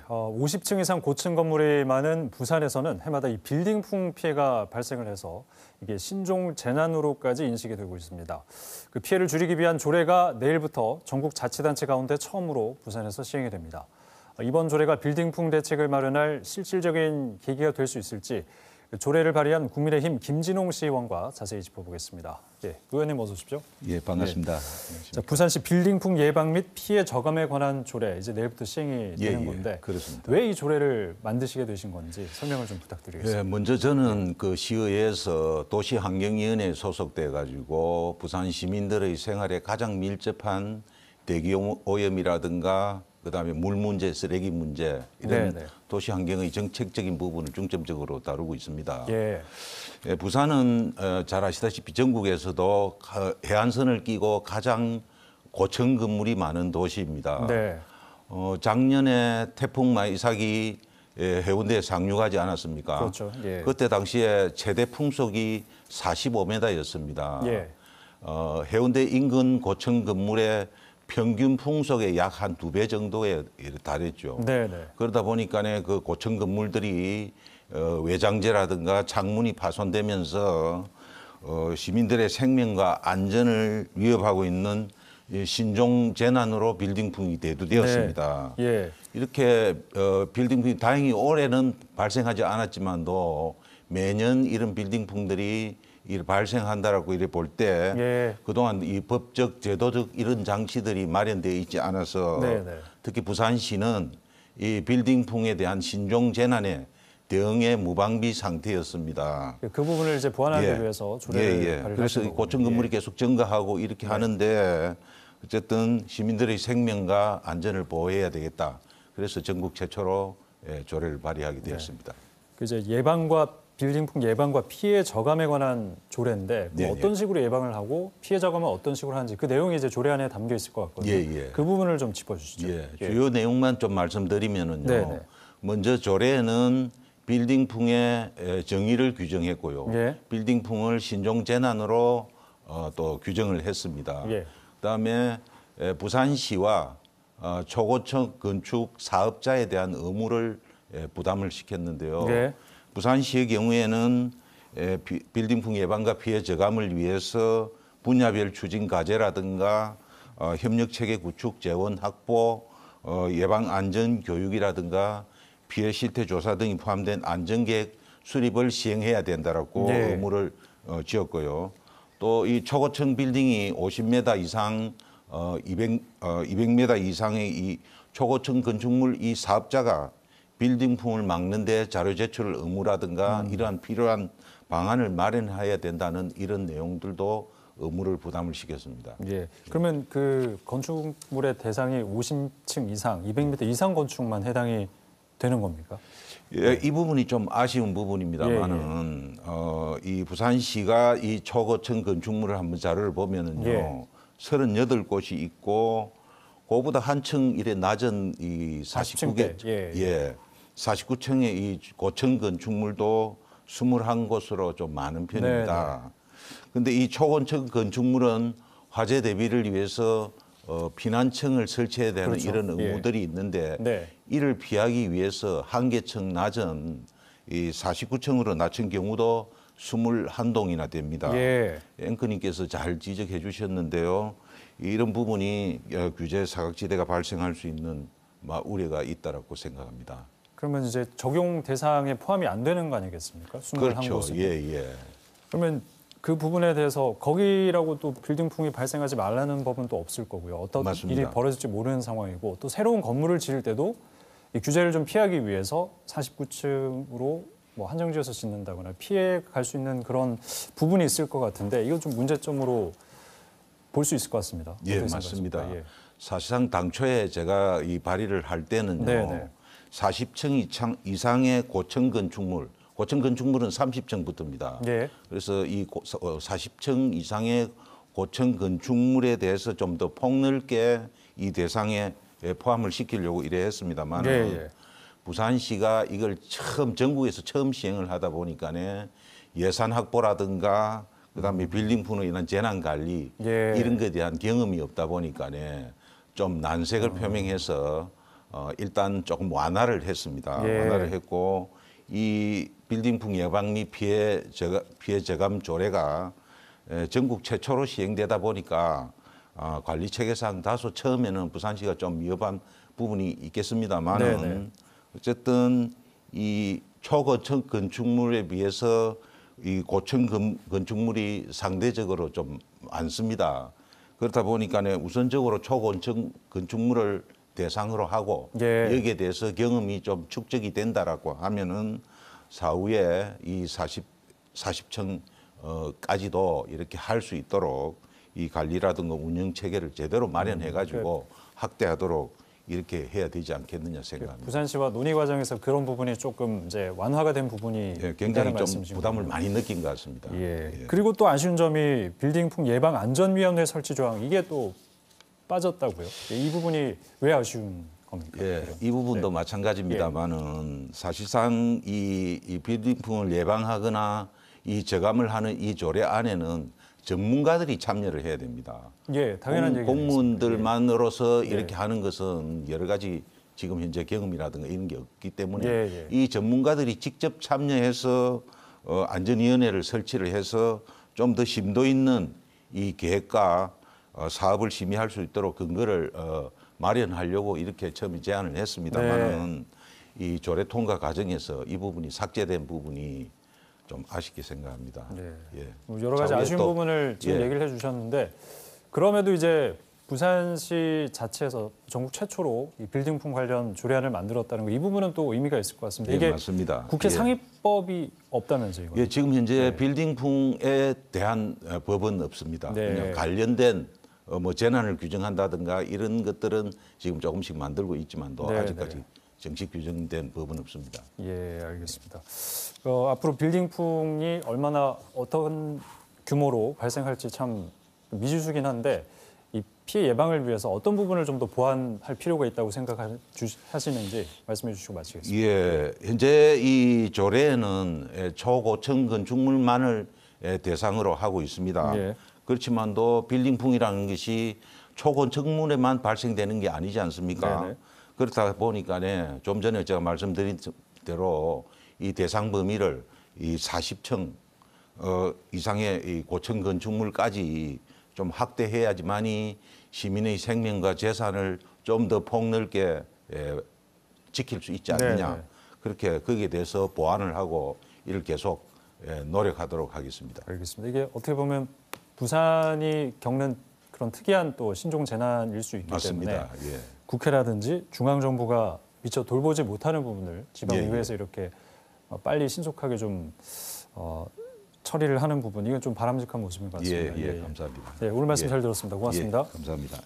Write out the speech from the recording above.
50층 이상 고층 건물이 많은 부산에서는 해마다 이 빌딩풍 피해가 발생을 해서 이게 신종 재난으로까지 인식이 되고 있습니다. 그 피해를 줄이기 위한 조례가 내일부터 전국 자치단체 가운데 처음으로 부산에서 시행이 됩니다. 이번 조례가 빌딩풍 대책을 마련할 실질적인 계기가 될 수 있을지 조례를 발의한 국민의힘 김진홍 시의원과 자세히 짚어보겠습니다. 의원님 어서 오십시오. 반갑습니다. 자, 부산시 빌딩풍 예방 및 피해 저감에 관한 조례 이제 내일부터 시행이 되는 건데 그렇습니다. 왜 이 조례를 만드시게 되신 건지 설명을 좀 부탁드리겠습니다. 먼저 저는 그 시의회에서 도시환경위원회에 소속돼 가지고 부산 시민들의 생활에 가장 밀접한 대기 오염이라든가 그다음에 물 문제, 쓰레기 문제 이런 도시 환경의 정책적인 부분을 중점적으로 다루고 있습니다. 부산은 잘 아시다시피 전국에서도 해안선을 끼고 가장 고층 건물이 많은 도시입니다. 작년에 태풍 마이삭이 해운대에 상륙하지 않았습니까? 그렇죠. 그때 당시에 최대 풍속이 45m였습니다. 해운대 인근 고층 건물의 평균 풍속의 약 한 2배 정도에 달했죠. 그러다 보니까 그 고층 건물들이 외장재라든가 창문이 파손되면서 시민들의 생명과 안전을 위협하고 있는 신종 재난으로 빌딩풍이 대두되었습니다. 이렇게 빌딩풍이 다행히 올해는 발생하지 않았지만도 매년 이런 빌딩풍들이 발생한다라고 이래 볼 때 그동안 이 법적, 제도적 이런 장치들이 마련되어 있지 않아서 특히 부산시는 이 빌딩풍에 대한 신종 재난에 대응의 무방비 상태였습니다. 그 부분을 이제 보완하기 위해서 조례를 발의하신 그래서 고층 건물이 계속 증가하고 이렇게 하는데 어쨌든 시민들의 생명과 안전을 보호해야 되겠다. 그래서 전국 최초로 조례를 발의하게 되었습니다. 이제 빌딩풍 예방과 피해 저감에 관한 조례인데 어떤 식으로 예방을 하고 피해 저감은 어떤 식으로 하는지 그 내용이 이제 조례 안에 담겨 있을 것 같거든요. 그 부분을 좀 짚어주시죠. 주요 내용만 좀 말씀드리면은요. 먼저 조례에는 빌딩풍의 정의를 규정했고요. 빌딩풍을 신종 재난으로 또 규정을 했습니다. 그다음에 부산시와 초고층 건축 사업자에 대한 의무를 부담을 시켰는데요. 부산시의 경우에는 빌딩풍 예방과 피해 저감을 위해서 분야별 추진 과제라든가 협력체계 구축 재원 확보, 예방 안전 교육이라든가 피해 실태 조사 등이 포함된 안전계획 수립을 시행해야 된다라고 의무를 지었고요. 또 이 초고층 빌딩이 50m 이상, 200m 이상의 이 초고층 건축물 이 사업자가 빌딩풍을 막는 데 자료 제출 의무라든가 이러한 필요한 방안을 마련해야 된다는 이런 내용들도 의무를 부담을 시켰습니다. 그러면 그 건축물의 대상이 50층 이상, 200m 이상 건축만 해당이 되는 겁니까? 이 부분이 좀 아쉬운 부분입니다만은 이 부산시가 이 초고층 건축물을 한번 자료를 보면은요. 38곳이 있고 그보다 한층 이래 낮은 이 49개 49층의 이 고층 건축물도 21곳으로 좀 많은 편입니다. 그런데 이 초고층 건축물은 화재 대비를 위해서 피난층을 설치해야 되는 이런 의무들이 있는데 이를 피하기 위해서 한계층 낮은 이 49층으로 낮춘 경우도 21동이나 됩니다. 앵커님께서 잘 지적해 주셨는데요. 이런 부분이 규제 사각지대가 발생할 수 있는 우려가 있다라고 생각합니다. 그러면 이제 적용 대상에 포함이 안 되는 거 아니겠습니까? 21곳은. 그러면 그 부분에 대해서 거기라고 또 빌딩풍이 발생하지 말라는 법은 또 없을 거고요. 어떤 일이 벌어질지 모르는 상황이고 또 새로운 건물을 지을 때도 이 규제를 좀 피하기 위해서 49층으로 한정지어서 짓는다거나 피해 갈 수 있는 그런 부분이 있을 것 같은데 이건 좀 문제점으로 볼 수 있을 것 같습니다. 맞습니다. 사실상 당초에 제가 이 발의를 할 때는요. 40층 이상의 고층 건축물, 고층 건축물은 30층부터입니다. 그래서 이 40층 이상의 고층 건축물에 대해서 좀 더 폭넓게 이 대상에 포함을 시키려고 이래 했습니다만 부산시가 이걸 전국에서 처음 시행을 하다 보니까 예산 확보라든가 그다음에 빌딩풍으로 인한 재난 관리 이런 것에 대한 경험이 없다 보니까 좀 난색을 표명해서 일단 조금 완화를 했습니다. 예. 완화를 했고 이 빌딩풍 예방 및 피해 저감 조례가 전국 최초로 시행되다 보니까 관리 체계상 다소 처음에는 부산시가 좀 위협한 부분이 있겠습니다만은 네네. 어쨌든 이 초고층 건축물에 비해서 이 고층 건축물이 상대적으로 좀 많습니다. 그렇다 보니까 우선적으로 초고층 건축물을 대상으로 하고 예. 여기에 대해서 경험이 좀 축적이 된다라고 하면은 사후에 이 40층까지도 이렇게 할 수 있도록 이 관리라든가 운영 체계를 제대로 마련해 가지고 확대하도록 이렇게 해야 되지 않겠느냐 생각합니다. 부산시와 논의 과정에서 그런 부분이 조금 이제 완화가 된 부분이 예, 굉장히 있다는 좀 말씀이신 부담을 거군요. 많이 느낀 것 같습니다. 예. 예. 그리고 또 아쉬운 점이 빌딩풍 예방 안전위원회 설치 조항 이게 또 빠졌다고요. 예, 이 부분이 왜 아쉬운 겁니까? 예, 그럼? 이 부분도 마찬가지입니다만은 사실상 이 빌딩풍을 예방하거나 이 저감을 하는 이 조례 안에는 전문가들이 참여를 해야 됩니다. 예, 당연한 얘기죠. 공무원들만으로서 이렇게 하는 것은 여러 가지 지금 현재 경험이라든가 이런 게 없기 때문에 예. 이 전문가들이 직접 참여해서 안전위원회를 설치를 해서 좀 더 심도 있는 이 계획과 사업을 심의할 수 있도록 근거를 마련하려고 이렇게 처음에 제안을 했습니다만은 이 조례 통과 과정에서 이 부분이 삭제된 부분이 좀 아쉽게 생각합니다. 네. 예. 뭐 여러 가지 아쉬운 부분을 지금 예. 얘기를 해주셨는데 그럼에도 이제 부산시 자체에서 전국 최초로 이 빌딩풍 관련 조례안을 만들었다는 거 이 부분은 또 의미가 있을 것 같습니다. 예, 이게 맞습니다. 국회 예. 상위법이 없다면서요? 이거? 예, 지금 현재 빌딩풍에 대한 법은 없습니다. 네. 그냥 관련된 뭐 재난을 규정한다든가 이런 것들은 지금 조금씩 만들고 있지만도 네, 아직까지 네. 정식 규정된 법은 없습니다. 예, 알겠습니다. 앞으로 빌딩풍이 얼마나 어떤 규모로 발생할지 참 미지수긴 한데 이 피해 예방을 위해서 어떤 부분을 좀 더 보완할 필요가 있다고 생각하시는지 말씀해 주시고 마치겠습니다. 예, 현재 이 조례에는 초고층 건축물만을 대상으로 하고 있습니다. 예. 그렇지만도 빌딩풍이라는 것이 초고층물에만 발생되는 게 아니지 않습니까? 네네. 그렇다 보니까 좀 전에 제가 말씀드린 대로 이 대상 범위를 이 40층 이상의 이 고층 건축물까지 좀 확대해야지만이 시민의 생명과 재산을 좀 더 폭넓게 지킬 수 있지 않느냐. 네네. 그렇게 거기에 대해서 보완을 하고 이를 계속 노력하도록 하겠습니다. 알겠습니다. 이게 어떻게 보면 부산이 겪는 그런 특이한 또 신종 재난일 수 있기 맞습니다. 때문에 예. 국회라든지 중앙정부가 미처 돌보지 못하는 부분을 지방의회에서 이렇게 빨리 신속하게 좀 처리를 하는 부분 이건 좀 바람직한 모습인 것 같습니다. 예, 감사합니다. 예, 오늘 말씀 예. 잘 들었습니다. 고맙습니다. 예, 감사합니다.